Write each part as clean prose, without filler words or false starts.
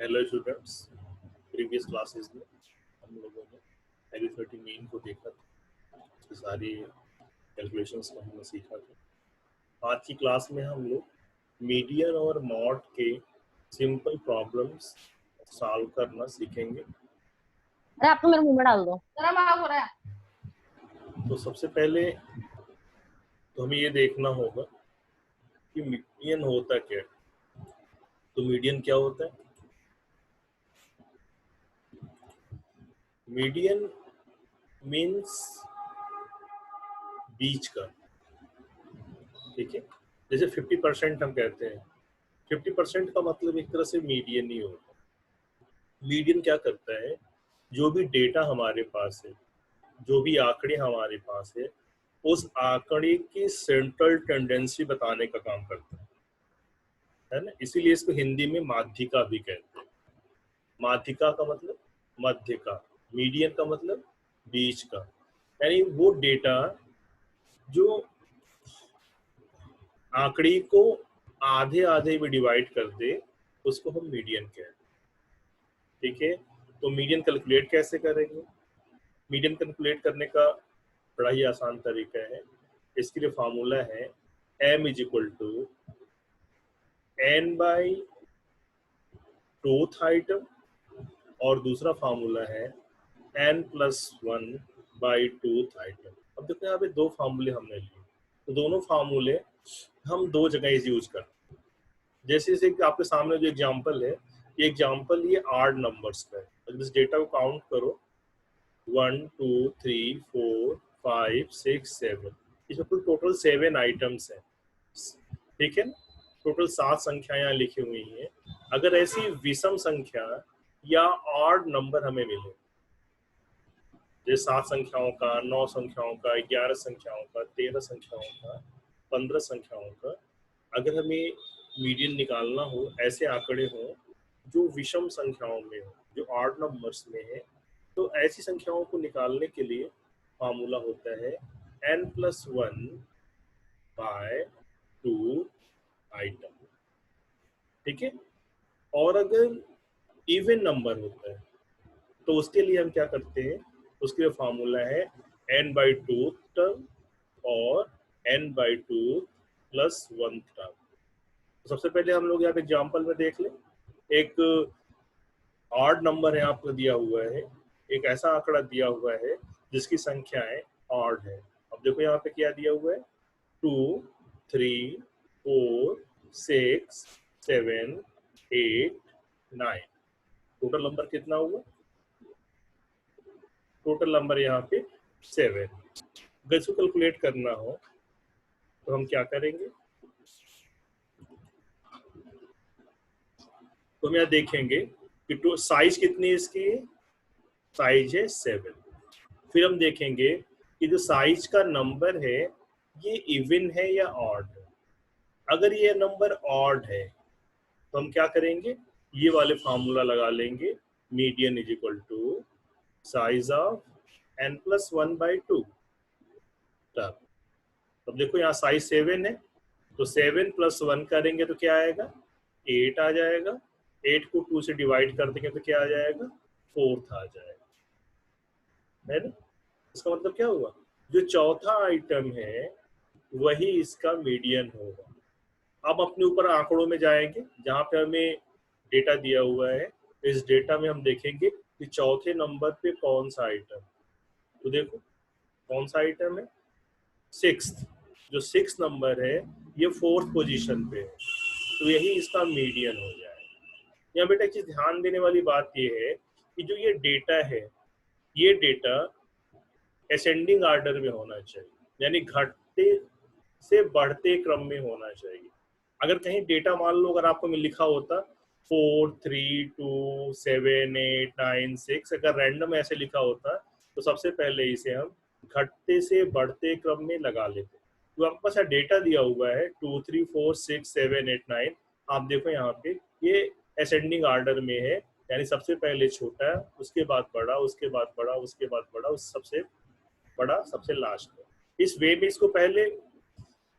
Hello students, previous classes में हम लोगों ने एरिथमेटिक मीन को देखा था, उसकी सारी कैलकुलेशंस को हमने सीखा था। आज की क्लास में हम लोग मीडियन और मॉड के सिंपल प्रॉब्लम्स सॉल्व करना सीखेंगे। अरे आप तो मेरे मुंह में डाल दो। हो रहा है। तो सबसे पहले तो हमें ये देखना होगा कि मीडियन होता क्या है। तो मीडियन क्या होता है? मीडियन मीन्स बीच का, ठीक है। जैसे 50% हम कहते हैं, 50% का मतलब एक तरह से मीडियन ही होता है। मीडियन क्या करता है, जो भी डेटा हमारे पास है, जो भी आंकड़े हमारे पास है, उस आंकड़े की सेंट्रल टेंडेंसी बताने का काम करता है ना। इसीलिए इसको हिंदी में माध्यिका भी कहते हैं। माध्यिका का मतलब मध्य का, मीडियन का मतलब बीच का, यानी वो डेटा जो आंकड़ी को आधे आधे में डिवाइड कर दे, उसको हम मीडियन कहते हैं, ठीक है। तो मीडियन कैलकुलेट कैसे करेंगे? मीडियन कैलकुलेट करने का बड़ा ही आसान तरीका है। इसके लिए फार्मूला है m is equal to n by twoth item, और दूसरा फार्मूला है n plus 1 by twoth item. अब देखो यहाँ पे दो फार्मूले हमने लिए, तो दोनों फार्मूले हम दो जगह यूज करते हैं। जैसे जैसे आपके सामने जो एग्जांपल है, ये एग्जांपल ये 8 नंबर्स का है। अगर इस डेटा को काउंट करो 1 2 3 4 5 6 7, इसमें कुल टोटल 7 आइटम्स हैं, ठीक है। टोटल 7 संख्याएं यहाँ लिखी हुई हैं। अगर ऐसी विषम संख्या या ऑड नंबर हमें मिले, जैसे 7 संख्याओं का, 9 संख्याओं का, 11 संख्याओं का, 13 संख्याओं का, 15 संख्याओं का, अगर हमें मीडियन निकालना हो, ऐसे आंकड़े हों जो विषम संख्याओं में हो, जो ऑड नंबर्स में है, तो ऐसी संख्याओं को निकालने के लिए फार्मूला होता है n प्लस 1 बाय 2 आइटम, ठीक है। और अगर इवन नंबर होता है तो उसके लिए हम क्या करते हैं, उसके लिए फार्मूला है n बाई टू टर्म और n by two plus 1 term. तो सबसे पहले हम लोग यहाँ पे एग्जाम्पल में देख लें। एक ऑड नंबर है आपको दिया हुआ है, एक ऐसा आंकड़ा दिया हुआ है जिसकी संख्याएं ऑड है। अब देखो यहाँ पे क्या दिया हुआ है, 2 3 4 6 7 8 9। टोटल नंबर कितना हुआ? टोटल नंबर यहाँ पे 7। अगर इसको कैलकुलेट करना हो तो हम क्या करेंगे, तो हम यहाँ देखेंगे कि तो साइज कितनी है इसकी, साइज है 7। फिर हम देखेंगे कि जो साइज का नंबर है ये इवन है या ऑड है। अगर ये नंबर ऑड है तो हम क्या करेंगे, ये वाले फार्मूला लगा लेंगे, median is equal to size of n plus 1 by 2। अब देखो यहाँ साइज 7 है, तो 7 प्लस 1 करेंगे तो क्या आएगा, 8 आ जाएगा। 8 को 2 से डिवाइड कर देंगे तो क्या आ जाएगा, 4 आ जाएगा, है ना। इसका मतलब क्या हुआ, जो चौथा आइटम है वही इसका मीडियन होगा। अब अपने ऊपर आंकड़ों में जाएंगे जहाँ पे हमें डेटा दिया हुआ है। इस डेटा में हम देखेंगे कि चौथे नंबर पे कौन सा आइटम, तो देखो कौन सा आइटम है, 6। जो 6 नंबर है ये 4th पोजीशन पे है, तो यही इसका मीडियन हो जाएगा। यहाँ बेटा एक चीज ध्यान देने वाली बात ये है कि जो ये डेटा है, ये डेटा असेंडिंग ऑर्डर में होना चाहिए, यानी घटते से बढ़ते क्रम में होना चाहिए। अगर कहीं डेटा मान लो अगर आपको लिखा होता 4 3 2 7 8 9 6, अगर रैंडम ऐसे लिखा होता तो सबसे पहले इसे हम घटते से बढ़ते क्रम में लगा लेते। तो आपके पास डेटा दिया हुआ है 2 3 4 6 7 8 9, आप देखो यहाँ पे ये असेंडिंग ऑर्डर में है, यानी सबसे पहले छोटा, उसके बाद बड़ा, उसके बाद बड़ा, उसके बाद बड़ा, उस सबसे बड़ा सबसे लास्ट में। इस वे में इसको पहले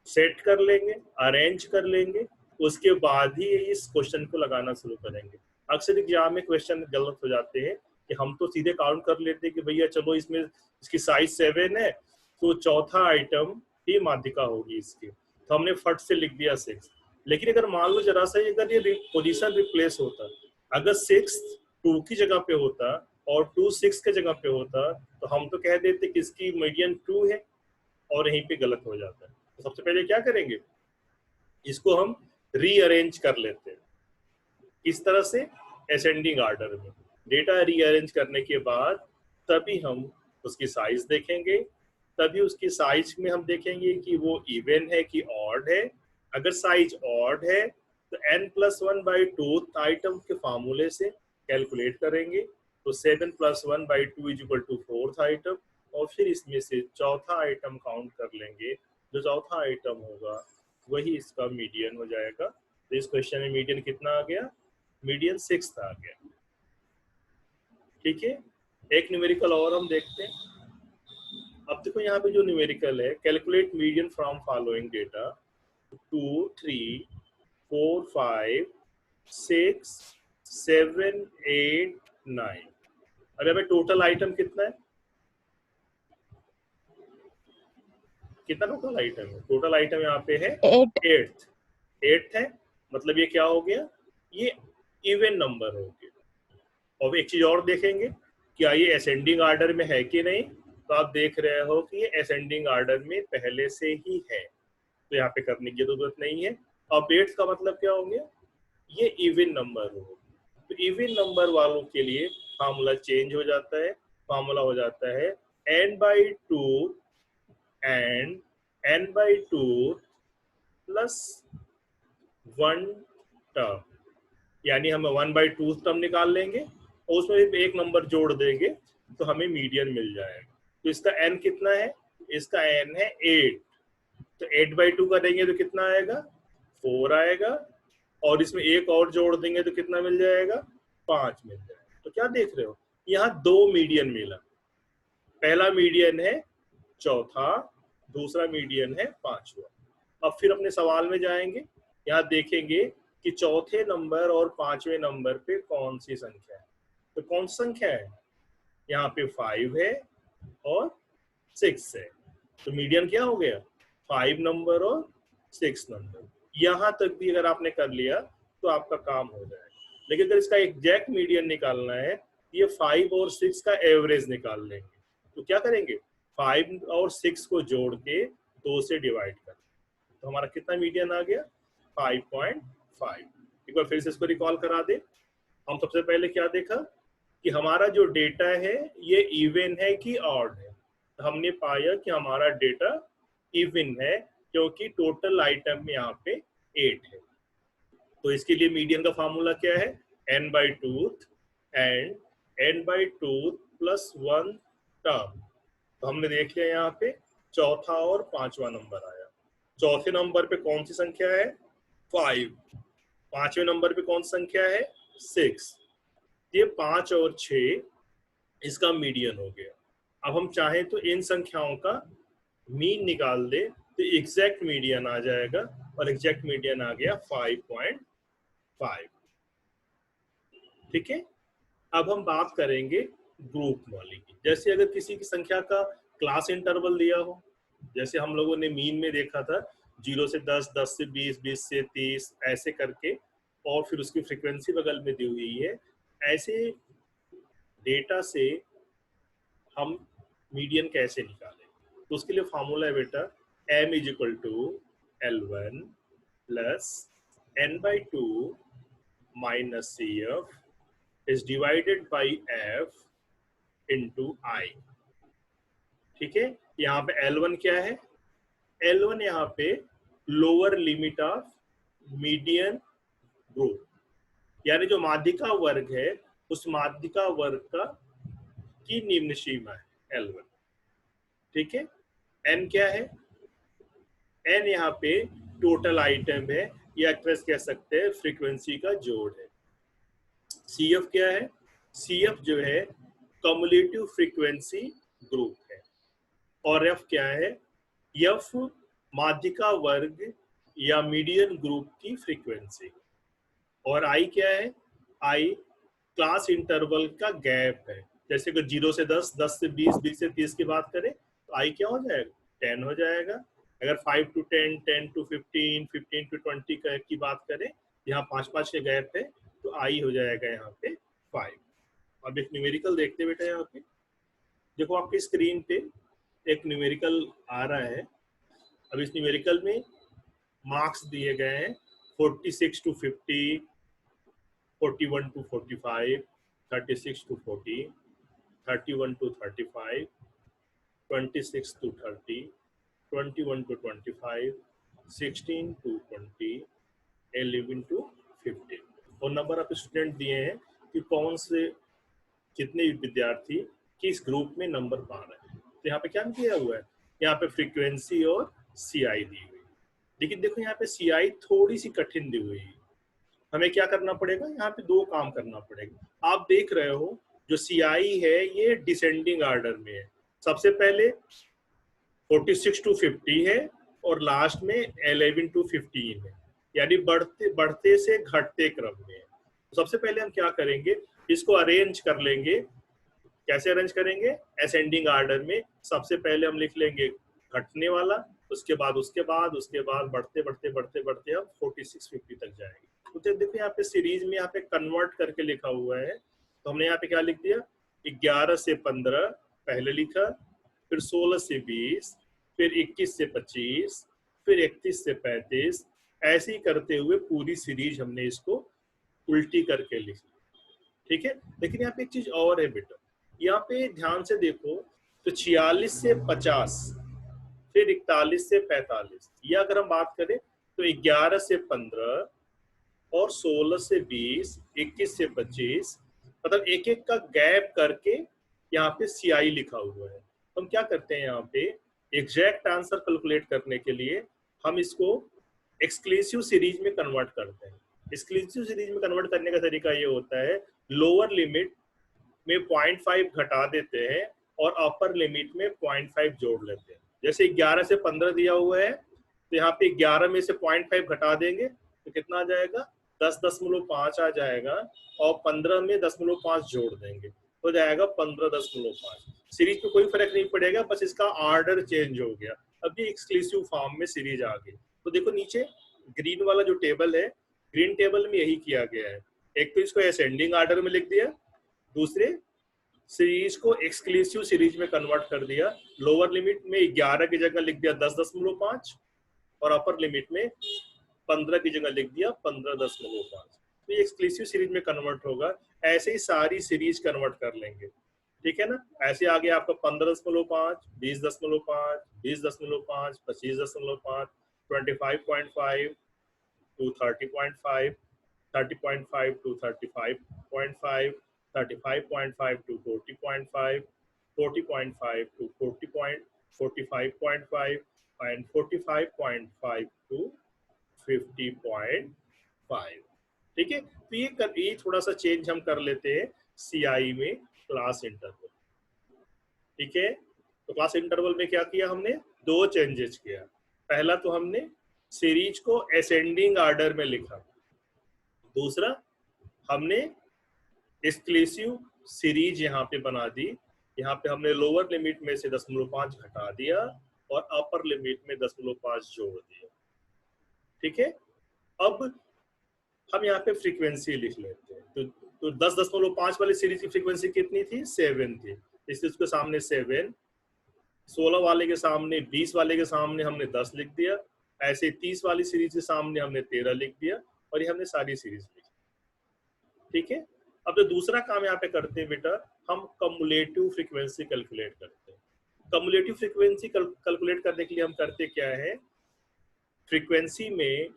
सेट कर लेंगे, अरेंज कर लेंगे, उसके बाद ही इस क्वेश्चन को लगाना शुरू करेंगे। अक्सर एग्जाम में क्वेश्चन गलत हो जाते हैं कि हम तो सीधे काउंट कर लेते हैं कि भैया चलो इसमें इसकी साइज 7 है तो चौथा आइटम ही माध्यिका होगी इसकी, तो हमने फट से लिख दिया 6। लेकिन अगर मान लो जरा सा अगर ये पोजीशन रिप्लेस होता, अगर 6 2 की जगह पे होता और 2 6 के जगह पे होता तो हम तो कह देते कि इसकी मीडियन 2 है और यहीं पे गलत हो जाता है। तो सबसे पहले क्या करेंगे, इसको हम रीअरेंज कर लेते हैं। इस तरह से असेंडिंग ऑर्डर में डेटा रीअरेंज करने के बाद तभी हम उसकी साइज देखेंगे, तभी उसकी साइज में हम देखेंगे कि वो इवन है कि ऑड है। अगर साइज ऑड है तो n+1/2 आइटम के फार्मूले से कैलकुलेट करेंगे, तो 7+1/2 = 4th आइटम, और फिर इसमें से चौथा आइटम काउंट कर लेंगे। जो चौथा आइटम होगा वही इसका मीडियन हो जाएगा। तो इस क्वेश्चन में मीडियन कितना आ गया, मीडियन 6 आ गया। ठीक है, एक न्यूमेरिकल और हम देखते हैं। अब देखो यहाँ पे जो न्यूमेरिकल है, calculate median from following data 2 3 4 5 6 7 8 9। अब यहाँ पे टोटल आइटम कितना है, कितना टोटल आइटम है? टोटल आइटम यहाँ पे है 8th 8th है, मतलब ये क्या हो गया, ये इवन नंबर हो गया। और एक चीज और देखेंगे, क्या ये असेंडिंग ऑर्डर में है कि नहीं, तो आप देख रहे हो कि ये असेंडिंग ऑर्डर में पहले से ही है, तो यहाँ पे करने की जरूरत नहीं है। और 8th का मतलब क्या हो गया, ये इवन नंबर हो। तो इवन नंबर वालों के लिए फार्मूला चेंज हो जाता है, फार्मूला हो जाता है n/2 and n/2 plus 1 term, यानी हम 1/2 टर्म निकाल लेंगे और उसमें एक नंबर जोड़ देंगे तो हमें मीडियन मिल जाएगा। तो इसका n कितना है, इसका n है 8, तो 8/2 करेंगे तो कितना आएगा, 4 आएगा, और इसमें एक और जोड़ देंगे तो कितना मिल जाएगा, 5 मिल जाएगा। तो क्या देख रहे हो, यहाँ 2 मीडियन मिला, पहला मीडियन है चौथा, दूसरा मीडियन है 5वां। अब फिर अपने सवाल में जाएंगे, यहाँ देखेंगे कि चौथे नंबर और 5वें नंबर पे कौन सी संख्या है, तो कौन सी संख्या है, यहाँ पे 5 है और 6 है, तो मीडियन क्या हो गया, 5 नंबर और 6 नंबर। यहाँ तक भी अगर आपने कर लिया तो आपका काम हो जाएगा। लेकिन अगर इसका एग्जैक्ट मीडियन निकालना है, ये 5 और 6 का एवरेज निकाल लेंगे। तो क्या करेंगे, 5 और 6 को जोड़ के 2 से डिवाइड कर, तो हमारा कितना मीडियन आ गया, 5.5। एक बार फिर से इसको रिकॉल करा दे। हम सबसे पहले क्या देखा कि हमारा जो डेटा है ये इवन है कि ऑड है, तो हमने पाया कि हमारा डेटा इवन है क्योंकि टोटल आइटम यहाँ पे 8 है। तो इसके लिए मीडियन का फार्मूला क्या है, n/2 and n/2 plus 1 term. तो हमने देख लिया यहाँ पे चौथा और 5वां नंबर आया। चौथे नंबर पे कौन सी संख्या है, 5, 5वें नंबर पे कौन सी संख्या है, 6। ये 5 और 6 इसका मीडियन हो गया। अब हम चाहें तो इन संख्याओं का मीन निकाल दे तो एग्जैक्ट मीडियन आ जाएगा, और एग्जैक्ट मीडियन आ गया 5.5। ठीक है, अब हम बात करेंगे ग्रुप वाली की। जैसे अगर किसी की संख्या का क्लास इंटरवल दिया हो, जैसे हम लोगों ने मीन में देखा था 0 से 10, 10 से 20, 20 से 30 ऐसे करके, और फिर उसकी फ्रीक्वेंसी बगल में दी हुई है, ऐसे डेटा से हम मीडियन कैसे निकालें। तो उसके लिए फार्मूला है बेटा m = L1 plus n/2 minus CF is divided by F into I। ठीक है, यहाँ पे L1 क्या है, L1 यहाँ पे lower limit of median group, यानी जो माध्यिका वर्ग है उस माध्यिका वर्ग का की निम्न सीमा है L1। ठीक है, N क्या है, N यहाँ पे टोटल आइटम है, या एक्ट्रेस कह सकते हैं फ्रीक्वेंसी का जोड़ है। CF क्या है, CF जो है कम्युलेटिव फ्रीक्वेंसी ग्रुप है। और F क्या है, F माध्यिका वर्ग या मीडियन ग्रुप की फ्रीक्वेंसी। और आई क्या है? आई क्लास इंटरवल का गैप है। जैसे कि 0 से 10, 10 से 20, 20 से 30 की बात करें तो आई क्या हो जाएगा? 10 हो जाएगा। अगर 5 to 10, 10 to 15, 15 to 20 की बात करें, यहाँ 5-5 के गैप है, तो आई हो जाएगा यहाँ पे 5। अब एक न्यूमेरिकल देखते बेटा, यहाँ पे देखो आपकी स्क्रीन पे एक न्यूमेरिकल आ रहा है। अब इस न्यूमेरिकल में मार्क्स दिए गए हैं 46 to 50, 41 to 45, 36 to 40, 31 to 35, 26 to 30, 21 to 25, 16 to 20, 11 to 15। और नंबर ऑफ स्टूडेंट दिए हैं कि कौन से कितने विद्यार्थी किस ग्रुप में नंबर पा रहे हैं। तो यहाँ पे क्या किया हुआ है? यहाँ पे फ्रीक्वेंसी और सीआई दी हुई। लेकिन देखो यहाँ पे सीआई थोड़ी सी कठिन दी हुई है। हमें क्या करना पड़ेगा? यहाँ पे दो काम करना पड़ेगा। आप देख रहे हो जो सीआई है ये डिसेंडिंग ऑर्डर में है। सबसे पहले 46 to 50 है और लास्ट में 11 to 15 है, यानी बढ़ते बढ़ते से घटते क्रम में है। तो सबसे पहले हम क्या करेंगे? इसको अरेंज कर लेंगे। कैसे अरेंज करेंगे? असेंडिंग ऑर्डर में। सबसे पहले हम लिख लेंगे घटने वाला, उसके बाद बढ़ते बढ़ते बढ़ते बढ़ते हम 46-50 तक जाएंगे। तो देखो यहाँ पे सीरीज में यहाँ पे कन्वर्ट करके लिखा हुआ है। तो हमने यहाँ पे क्या लिख दिया? 11 से 15 पहले लिखा, फिर 16 से 20, फिर 21 से 25, फिर 31 से 35, ऐसे ही करते हुए पूरी सीरीज हमने इसको उल्टी करके लिखी। ठीक है। लेकिन यहाँ पे एक चीज और है बेटा, यहाँ पे ध्यान से देखो तो 46 से 50, फिर 41 से 45, या अगर हम बात करें तो 11 से 15 और 16 से 20, 21 से 25, मतलब एक एक का गैप करके यहाँ पे सीआई लिखा हुआ है। हम क्या करते हैं, यहाँ पे एग्जैक्ट आंसर कैलकुलेट करने के लिए हम इसको एक्सक्लूसिव सीरीज में कन्वर्ट करते हैं। एक्सक्लूसिव सीरीज में कन्वर्ट करने का तरीका ये होता है, लोअर लिमिट में 0.5 घटा देते हैं और अपर लिमिट में 0.5 जोड़ लेते हैं। जैसे 11 से 15 दिया हुआ है तो यहाँ पे 11 में से 0.5 घटा देंगे तो कितना आ जाएगा? 10.5 आ जाएगा, और 15 में 10.5 जोड़ देंगे, हो जाएगा 15.5। सीरीज में कोई फर्क नहीं पड़ेगा, बस इसका ऑर्डर चेंज हो गया। अब ये एक्सक्लूसिव फॉर्म में सीरीज आ गई। तो देखो नीचे ग्रीन वाला जो टेबल है, ग्रीन टेबल में यही किया गया है। एक तो इसको असेंडिंग ऑर्डर में लिख दिया, दूसरे सीरीज को एक्सक्लूसिव सीरीज में कन्वर्ट कर दिया। लोअर लिमिट में 11 की जगह लिख दिया 10.5 और अपर लिमिट में 15 की जगह लिख दिया 15.5। तो ये एक्सक्लूसिव सीरीज में कन्वर्ट होगा। ऐसे ही सारी सीरीज कन्वर्ट कर लेंगे, ठीक है ना। ऐसे आगे आपका 15.5, 20.5, 20.5, 25.5, 25.5 to 30.5, 30.5 to 35.5, 35.5 to 40.5, 40.5 to 45.5, and 45.5 to 50.5। ठीक है। तो ये थोड़ा सा चेंज हम कर लेते हैं सीआई में क्लास इंटरवल। ठीक है। तो क्लास इंटरवल में क्या किया हमने? दो चेंजेस किया। पहला तो हमने सीरीज को असेंडिंग ऑर्डर में लिखा, दूसरा हमने एक्सक्लूसिव सीरीज यहाँ पे बना दी। यहाँ पे हमने लोअर लिमिट में से 0.5 घटा दिया और अपर लिमिट में 0.5 जोड़ दिया। ठीक है। अब हम यहाँ पे फ्रीक्वेंसी लिख लेते हैं। तो 10.5 वाली सीरीज की फ्रीक्वेंसी कितनी थी? 7 थी, इसलिए उसके सामने 7, 16 वाले के सामने, 20 वाले के सामने हमने 10 लिख दिया। ऐसे 30 वाली सीरीज के सामने हमने 13 लिख दिया, और ये हमने सारी सीरीज लिखी। ठीक है। अब जो दूसरा काम यहाँ पे करते हैं बेटा, हम कम्युलेटिव फ्रीक्वेंसी कैलकुलेट करते हैं। कम्युलेटिव फ्रीक्वेंसी कैलकुलेट करने के लिए हम करते क्या है, फ्रीक्वेंसी में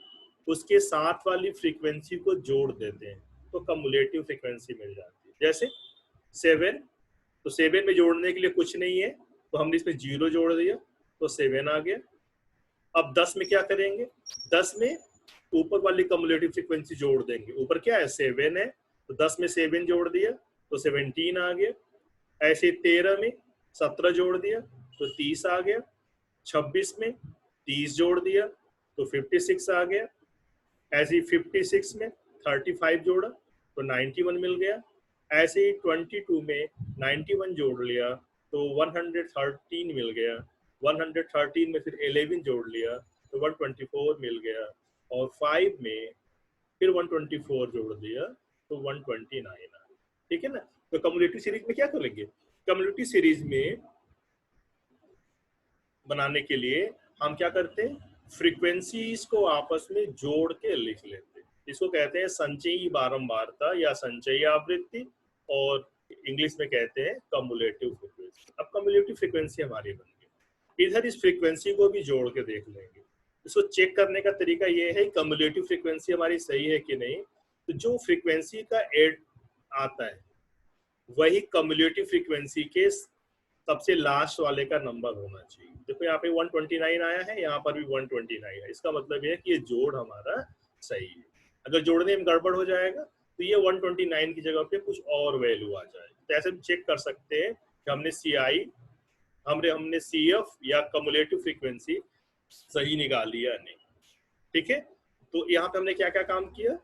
उसके साथ वाली फ्रीक्वेंसी को जोड़ देते हैं, तो कम्युलेटिव फ्रीक्वेंसी मिल जाती है। जैसे 7, तो 7 में जोड़ने के लिए कुछ नहीं है, तो हमने इसमें 0 जोड़ दिया तो 7 आ गया। अब 10 में क्या करेंगे? 10 में ऊपर वाली कम्युलेटिव फ्रीक्वेंसी जोड़ देंगे। ऊपर क्या है? 7 है, तो 10 में 7 जोड़ दिया तो 17 आ गया। ऐसे 13 में 17 जोड़ दिया तो 30 आ गया। 26 में 30 जोड़ दिया तो 56 आ गया। ऐसे ही 56 में 35 जोड़ा तो 91 मिल गया। ऐसे ही 22 में 91 जोड़ लिया तो 113 मिल गया। 113 में फिर 11 जोड़ लिया तो 124 मिल गया। और 5 में फिर 124 जोड़ दिया तो 129 आया। ठीक है ना। तो कम्युलेटिव सीरीज में क्या करेंगे, कम्युलेटिव सीरीज में बनाने के लिए हम क्या करते हैं, फ्रीक्वेंसीज को आपस में जोड़ के लिख लेते हैं। इसको कहते हैं संचयी बारंबारता या संचयी आवृत्ति, और इंग्लिश में कहते हैं कम्युलेटिव फ्रीक्वेंसी। अब कम्युलेटिव फ्रीक्वेंसी हमारी बन गई। इधर इस फ्रीक्वेंसी को भी जोड़ के देख लेंगे। इसको चेक करने का तरीका ये है कम्युलेटिव फ्रीक्वेंसी हमारी सही है कि नहीं। तो जो फ्रीक्वेंसी का एड आता है वही कम्युलेटिव फ्रीक्वेंसी के सबसे लास्ट वाले का नंबर होना चाहिए। देखो यहाँ पे 129 आया है, यहाँ पर भी 129 है। इसका मतलब है कि ये जोड़ हमारा सही है। अगर जोड़ने में गड़बड़ हो जाएगा तो ये 129 की जगह पे कुछ और वैल्यू आ जाएगी। तो ऐसे हम चेक कर सकते हैं कि हमने CI हमने CF या कम्युलेटिव फ्रीक्वेंसी सही निकाली या नहीं। ठीक है। तो यहाँ पे हमने क्या क्या काम किया,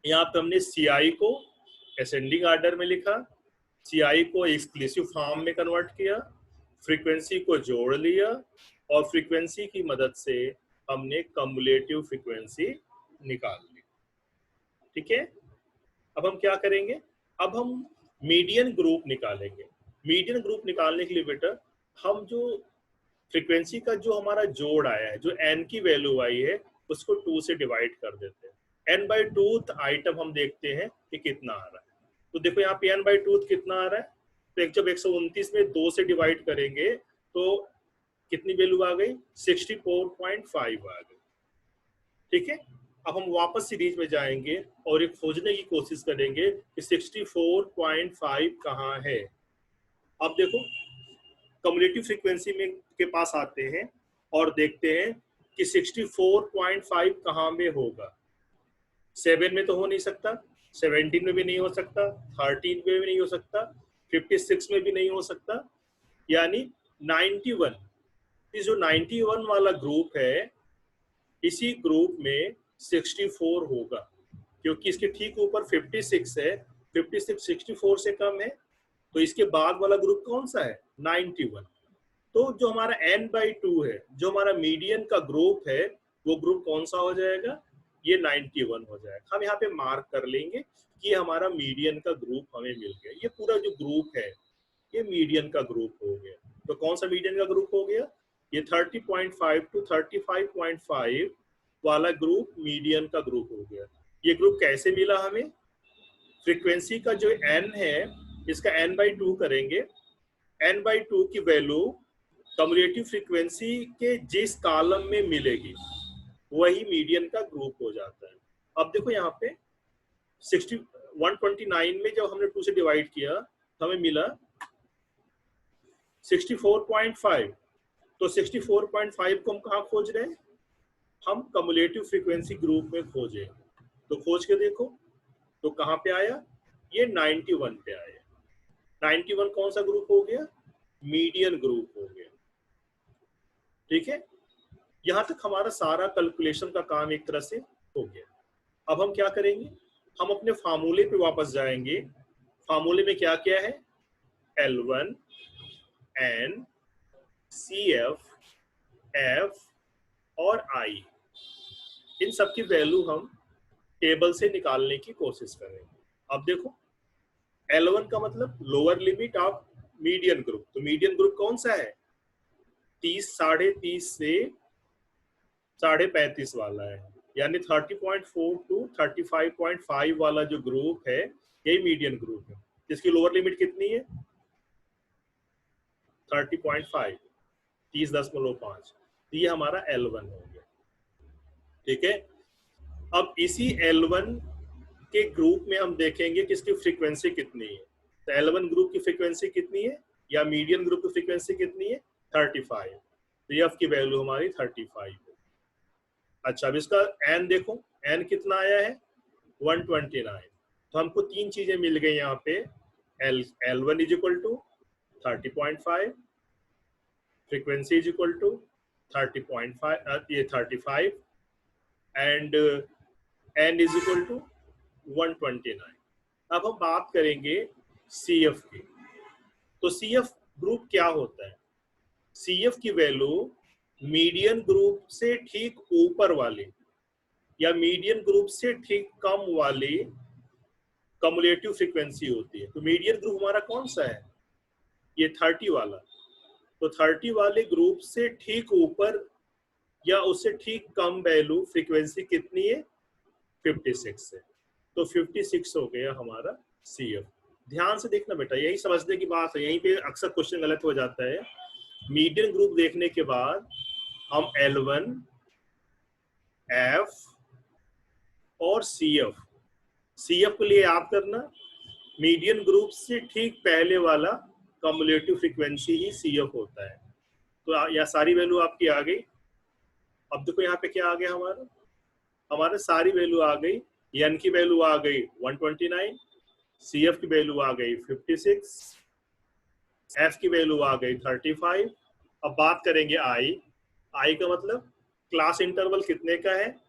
यहाँ पे हमने CI को असेंडिंग ऑर्डर में लिखा, CI को एक्सक्लूसिव फॉर्म में कन्वर्ट किया, फ्रीक्वेंसी को जोड़ लिया, और फ्रीक्वेंसी की मदद से हमने कम्युलेटिव फ्रीक्वेंसी निकाल ली। ठीक है। अब हम क्या करेंगे, अब हम मीडियन ग्रुप निकालेंगे। मीडियन ग्रुप निकालने के लिए बेटा हम जो फ्रीक्वेंसी का जो हमारा जोड़ आया है, जो n की वैल्यू आई है, उसको 2 से डिवाइड कर देते हैं। n/2 आइटम हम देखते हैं कि कितना आ रहा है। तो देखो यहाँ पे n/2 कितना आ रहा है, तो जब 129 में 2 से डिवाइड करेंगे तो कितनी वैल्यू आ गई, 64.5 आ गई। ठीक है। अब हम वापस सीरीज में जाएंगे और एक खोजने की कोशिश करेंगे कि 64.5 कहाँ है। अब देखो कम्युलेटिव फ्रीक्वेंसी में के पास आते हैं और देखते हैं कि 64.5 कहाँ में होगा। 7 में तो हो नहीं सकता, 17 में भी नहीं हो सकता, 13 में भी नहीं हो सकता, 56 में भी नहीं हो सकता, यानी 91। इस जो 91 वाला ग्रुप है, इसी ग्रुप में 64 होगा, क्योंकि इसके ठीक ऊपर 56 है। 56 64 से कम है, तो इसके बाद वाला ग्रुप कौन सा है, 91। तो जो हमारा n/2 है, जो हमारा मीडियन का ग्रुप है, वो ग्रुप कौन सा हो जाएगा, ये 91 हो जाएगा। हम यहाँ पे मार्क कर लेंगे कि हमारा मीडियन का ग्रुप हमें मिल गया। ये पूरा जो ग्रुप है ये मीडियन का ग्रुप हो गया। तो कौन सा मीडियन का ग्रुप हो गया, ये 30.5 to 35.5 वाला ग्रुप मीडियन का ग्रुप हो गया। ये ग्रुप कैसे मिला हमें, फ्रीक्वेंसी का जो n है इसका n/2 करेंगे, n/2 की वैल्यू कम्युलेटिव फ्रीक्वेंसी के जिस कॉलम में मिलेगी वही मीडियन का ग्रुप हो जाता है। अब देखो यहाँ पे 129 में जब हमने 2 से डिवाइड किया तो हमें मिला 64.5। तो 64.5 को हम कहाँ खोज रहे हैं, हम कम्युलेटिव फ्रीक्वेंसी ग्रुप में खोजे। तो खोज के देखो तो कहाँ पे आया, ये 91 पे आया। 91 कौन सा ग्रुप हो गया, मीडियन ग्रुप हो गया। ठीक है। यहां तक हमारा सारा कैलकुलेशन का काम एक तरह से हो गया। अब हम क्या करेंगे, हम अपने फार्मूले पे वापस जाएंगे। फार्मूले में क्या क्या है, L1 N CF F और I, इन सब की वैल्यू हम टेबल से निकालने की कोशिश करेंगे। अब देखो L1 का मतलब lower limit of median group. तो मीडियन ग्रुप कौन सा है, 30 30.5 से 35.5 वाला है, यानी 30.4 to 35.5 वाला जो ग्रुप है यही मीडियन ग्रुप है, जिसकी लोअर लिमिट कितनी है 30.5, 30.5। तो ये हमारा L1 हो गया। ठीक है। अब इसी L1 के ग्रुप में हम देखेंगे कि इसकी फ्रीक्वेंसी कितनी है। तो L1 ग्रुप की फ्रीक्वेंसी कितनी है, या मीडियन ग्रुप की फ्रीक्वेंसी कितनी है, 35। तो ये की वैल्यू हमारी 35 है। अच्छा, अब इसका n देखो, n कितना आया है 129। तो हमको तीन चीजें मिल गई यहाँ पे, L1 is equal to 30.5, frequency is equal to 30.5 ये 35 and n is equal to 129। अब हम बात करेंगे CF की। तो CF ग्रुप क्या होता है? CF की वैल्यू मीडियन ग्रुप से ठीक ऊपर वाले या मीडियन ग्रुप से ठीक कम वाली कम्युलेटिव फ्रीक्वेंसी होती है। तो मीडियन ग्रुप हमारा कौन सा है? ये 30 वाला। तो 30 वाले ग्रुप से ठीक ऊपर या उससे ठीक कम वैल्यू फ्रीक्वेंसी कितनी है? 56 है। तो 56 हो गया हमारा CF। ध्यान से देखना बेटा, यही समझने की बात है, यहीं पे अक्सर क्वेश्चन गलत हो जाता है। मीडियन ग्रुप देखने के बाद हम L1, F और CF के लिए याद करना, मीडियन ग्रुप से ठीक पहले वाला कम्युलेटिव फ्रीक्वेंसी ही CF होता है। तो यह सारी वैल्यू आपकी आ गई। अब देखो यहाँ पे क्या आ गया हमारे सारी वैल्यू आ गई। n की वैल्यू आ गई 129, CF की वैल्यू आ गई 56, F की वैल्यू आ गई 35। अब बात करेंगे I का मतलब क्लास इंटरवल कितने का है?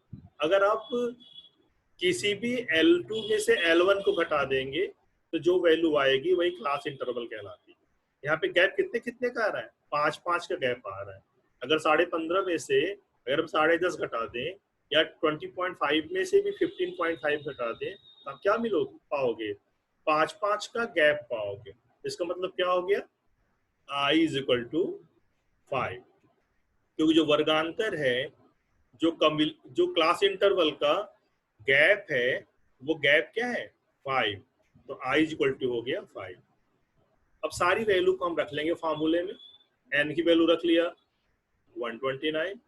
अगर आप किसी भी L2 में से L1 को घटा देंगे तो जो वैल्यू आएगी वही क्लास इंटरवल कहलाती है। यहाँ पे गैप कितने कितने का आ रहा है? 5-5 का गैप आ रहा है। अगर 15.5 में से अगर हम 10.5 घटा दें या 20.5 में से भी 15.5 घटा दें तो आप क्या पाओगे? 5-5 का गैप पाओगे। इसका मतलब क्या हो गया? I इज इक्वल टू 5, क्योंकि जो वर्गांतर है, जो क्लास इंटरवल का गैप है, वो गैप क्या है? 5। तो I इज इक्वल टू हो गया 5। अब सारी वैल्यू को हम रख लेंगे फार्मूले में। n की वैल्यू रख लिया 129,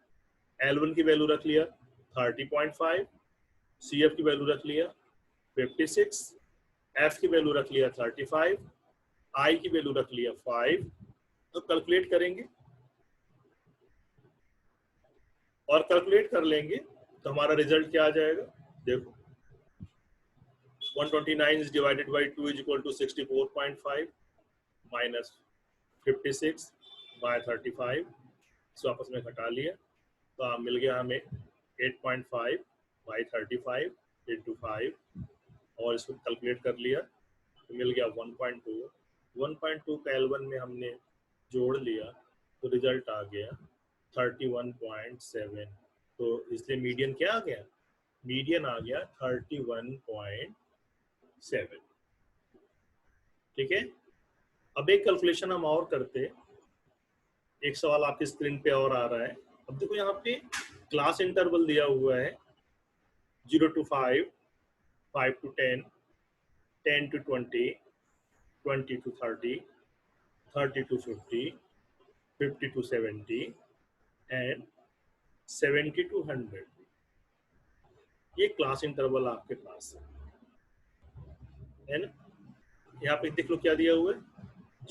L1 की वैल्यू रख लिया 30.5, CF की वैल्यू रख लिया 56, F की वैल्यू रख लिया 35, I की वैल्यू रख लिया 5। तो कैलकुलेट करेंगे और कैलकुलेट कर लेंगे तो हमारा रिजल्ट क्या आ जाएगा? देखो 129 is divided by 2 is equal to 64.5 minus 56 by 35। सो आपस में घटा लिया तो मिल गया हमें 8.5 by 35 into 5 और इसको कैलकुलेट कर लिया तो मिल गया 1.2। 1.2 का L1 में हमने जोड़ लिया तो रिजल्ट आ गया 31.7। तो इसलिए मीडियन क्या आ गया? मीडियन आ गया 31.7। ठीक है। अब एक कैलकुलेशन हम और करते। एक सवाल आपकी स्क्रीन पे और आ रहा है। अब देखो यहाँ पे क्लास इंटरवल दिया हुआ है 0 to 5, 5 to 10, 10 to 20, 20 to 30, 30 to 50, 50 to 70 and 70 to 100। ये क्लास इंटरवल आपके पास है ना। यहाँ पे देख लो क्या दिया हुआ है,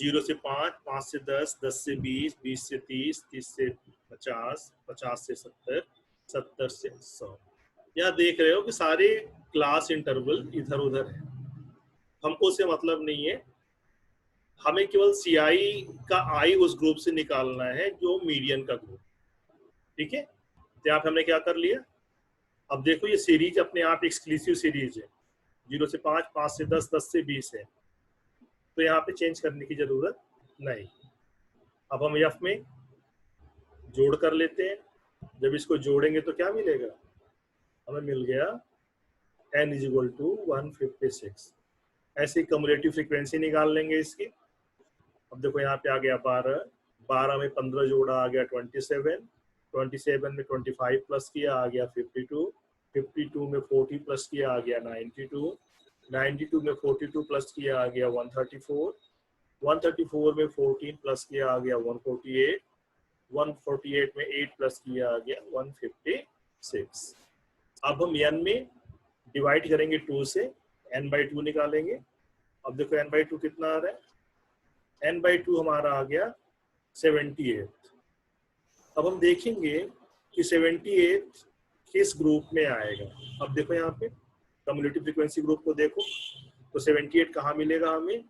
0 से 5, 5 से 10, 10 से 20, 20 से 30, 30 से 50, 50 से 70, 70 से 100। यहाँ देख रहे हो कि सारे क्लास इंटरवल इधर उधर है। हमको उससे मतलब नहीं है, हमें केवल CI का I उस ग्रुप से निकालना है जो मीडियन का ग्रुप। ठीक है। तो यहाँ पे हमने क्या कर लिया, अब देखो ये सीरीज अपने आप एक्सक्लूसिव सीरीज है, 0 से 5, 5 से 10, 10 से 20 है, तो यहाँ पे चेंज करने की जरूरत नहीं। अब हम F में जोड़ कर लेते हैं। जब इसको जोड़ेंगे तो क्या मिलेगा? हमें मिल गया n इज इक्वल टू 156। ऐसे कम्युलेटिव फ्रीक्वेंसी निकाल लेंगे इसकी। अब देखो यहाँ पे आ गया 12, 12 में 15 जोड़ा आ गया 27, 27 में 25 प्लस किया आ गया 52, 52 में 40 प्लस किया आ गया 92, 92 में 42 प्लस किया आ गया 134, 134 में 14 प्लस किया आ गया 148, 148 में 8 प्लस किया आ गया 156। अब हम n में डिवाइड करेंगे 2 से, n/2 निकालेंगे। अब देखो n/2 कितना आ रहा है? n/2 हमारा आ गया 78। अब हम देखेंगे कि 78 किस ग्रुप में आएगा। अब देखो यहाँ पे कम्युलेटिव फ्रीक्वेंसी ग्रुप को देखो तो 78 कहाँ मिलेगा हमें?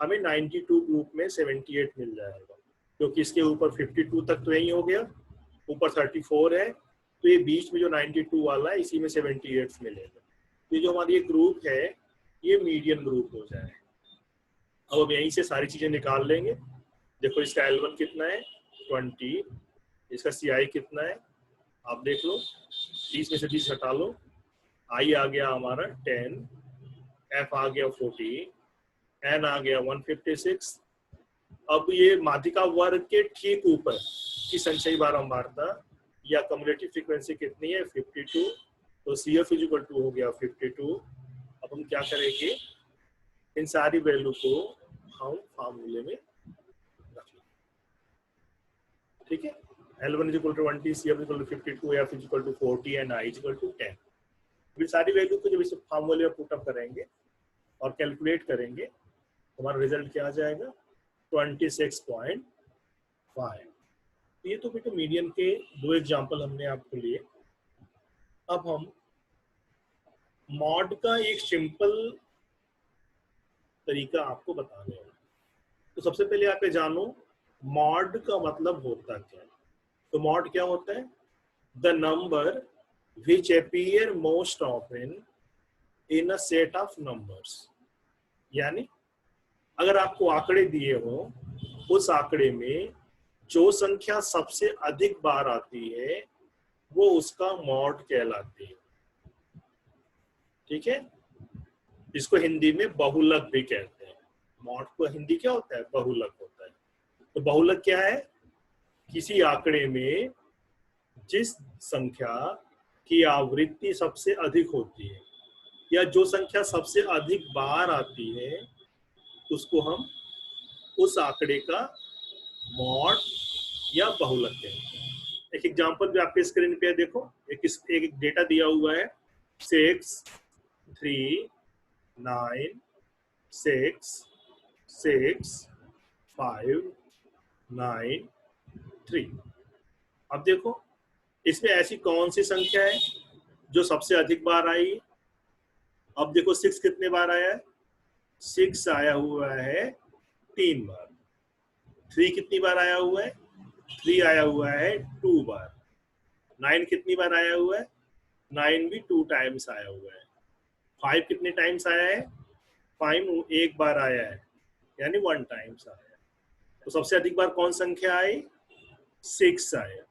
हमें 92 ग्रुप में 78 मिल जाएगा, क्योंकि इसके ऊपर 52 तक तो यही हो गया ऊपर 34 है, तो ये बीच में जो 92 वाला है इसी में 78 मिलेगा। ये जो हमारी ग्रुप है ये मीडियन ग्रुप हो जाए। अब हम यहीं से सारी चीजें निकाल लेंगे। देखो इसका L1 कितना है 20, इसका CI कितना है आप देख लो, 30 में से 30 हटा लो, I आ गया हमारा 10, F आ गया 40, N आ गया 156। अब ये माध्यिका वर्ग के ठीक ऊपर की संचयी बारंबारता या कम्युलेटिव फ्रीक्वेंसी कितनी है 52, तो CF इक्वल टू हो गया 52। अब हम क्या करेंगे, इन सारी वैल्यू को हम फार्मूले में रख लेंगे, ठीक है। L1 equal to 20, CF equal to 52, F equal to 40 and I equal to 10। फिर सारी वैल्यू को जब इस फार्मूले में पुट अप करेंगे और कैलकुलेट करेंगे, हमारा रिजल्ट क्या आ जाएगा 26.5। ये तो बेटा मीडियन के दो एग्जांपल हमने आपको लिए। अब हम मॉड का एक सिंपल तरीका आपको बताने हैं। तो सबसे पहले आप ये जानो मॉड का मतलब होता क्या है। तो मॉड क्या होता है, the number which appear most often in a set of numbers. यानी अगर आपको आंकड़े दिए हो, उस आंकड़े में जो संख्या सबसे अधिक बार आती है वो उसका मॉड कहलाती है, ठीक है। इसको हिंदी में बहुलक भी कहते हैं। मॉड को हिंदी क्या होता है, बहुलक होता है। तो बहुलक क्या है, किसी आंकड़े में जिस संख्या की आवृत्ति सबसे अधिक होती है या जो संख्या सबसे अधिक बार आती है उसको हम उस आंकड़े का मॉड या बहुलक कहते हैं। एक एग्जांपल भी आपके स्क्रीन पे देखो, एक डेटा दिया हुआ है 6 3 9 6 6 5 9 3। अब देखो इसमें ऐसी कौन सी संख्या है जो सबसे अधिक बार आई। अब देखो 6 कितने बार आया है, 6 आया हुआ है 3 बार। 3 कितनी बार आया हुआ है, 3 आया हुआ है 2 बार। 9 कितनी बार आया हुआ है, 9 भी 2 टाइम्स आया हुआ है। 5 कितने टाइम्स आया है, 5 एक बार आया है यानी 1 टाइम्स आया है। तो सबसे अधिक बार कौन संख्या आई, 6 आया।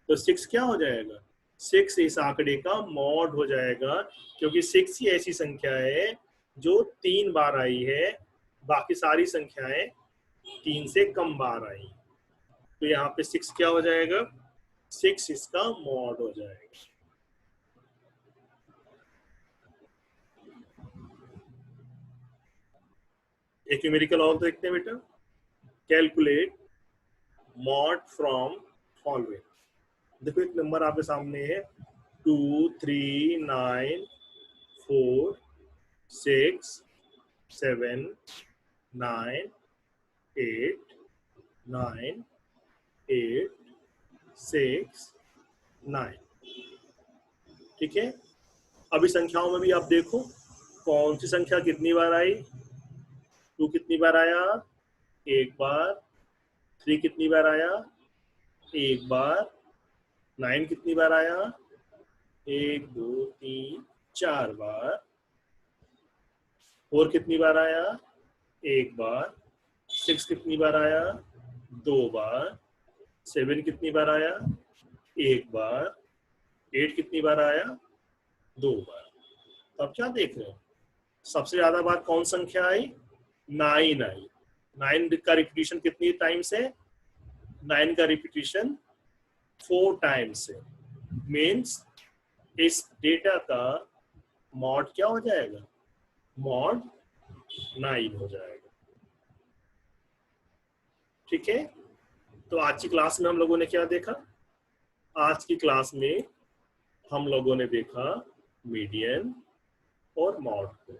तो 6 क्या हो जाएगा, 6 इस आंकड़े का मॉड हो जाएगा, क्योंकि 6 ही ऐसी संख्या है जो 3 बार आई है, बाकी सारी संख्याएं 3 से कम बार आई। तो यहाँ पे 6 क्या हो जाएगा, 6 इसका मॉड हो जाएगा। एक न्यूमेरिकल और देखते हैं बेटा, कैलकुलेट मॉड फ्रॉम फॉलोइंग। देखो एक नंबर आपके सामने है 2 3 9 4 6 7 9 8 9 8 6 9, ठीक है। अभी संख्याओं में भी आप देखो कौन सी संख्या कितनी बार आई। 2 कितनी बार आया, एक बार। 3 कितनी बार आया, एक बार। 9 कितनी बार आया, 1 2 3 4 बार। 4 कितनी बार आया, एक बार। 6 कितनी बार आया, 2 बार। 7 कितनी बार आया, एक बार। 8 कितनी बार आया, 2 बार। तो आप क्या देख रहे हो, सबसे ज्यादा बार कौन संख्या आई, 9 आई। 9 का रिपीटिशन कितनी टाइम्स है, 9 का रिपीटिशन 4 टाइम्स है। मीन्स इस डेटा का मॉड क्या हो जाएगा, मॉड 9 हो जाएगा, ठीक है। तो आज की क्लास में हम लोगों ने क्या देखा, आज की क्लास में हम लोगों ने देखा मीडियन और मॉड को।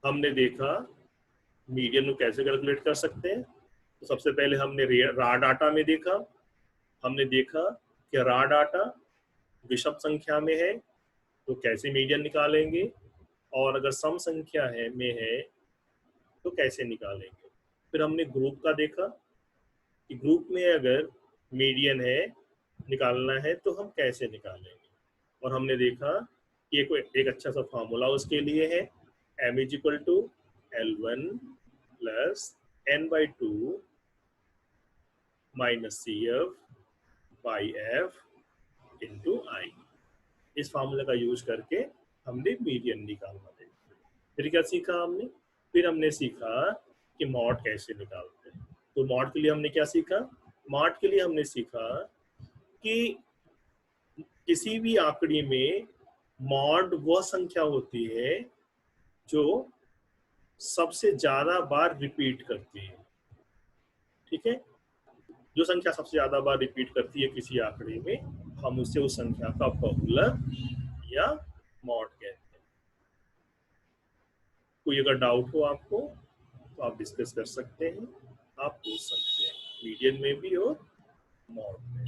हमने देखा मीडियन को कैसे कैलकुलेट कर सकते हैं। तो सबसे पहले हमने रा डाटा में देखा, हमने देखा कि रा डाटा विषम संख्या में है तो कैसे मीडियन निकालेंगे, और अगर सम संख्या है में है तो कैसे निकालेंगे। फिर हमने ग्रुप का देखा कि ग्रुप में अगर मीडियन है निकालना है तो हम कैसे निकालेंगे। और हमने देखा कि एक अच्छा सा फार्मूला उसके लिए है, m is equal to L1 plus n/2 minus CF by F into I. इस फार्मूले का यूज करके हमने मीडियन निकालना है। फिर क्या सीखा हमने? फिर हमने सीखा कि मॉड कैसे निकालते हैं। तो मॉड के लिए हमने क्या सीखा? मॉड के लिए हमने सीखा कि किसी भी आंकड़े में मॉड वह संख्या होती है जो सबसे ज्यादा बार रिपीट करती है। ठीक है, जो संख्या सबसे ज्यादा बार रिपीट करती है किसी आंकड़े में, हम उसे उस संख्या का बहुलक या मॉड कहते हैं। कोई अगर डाउट हो आपको तो आप डिस्कस कर सकते हैं, आप पूछ सकते हैं, मीडियन में भी और मॉड में।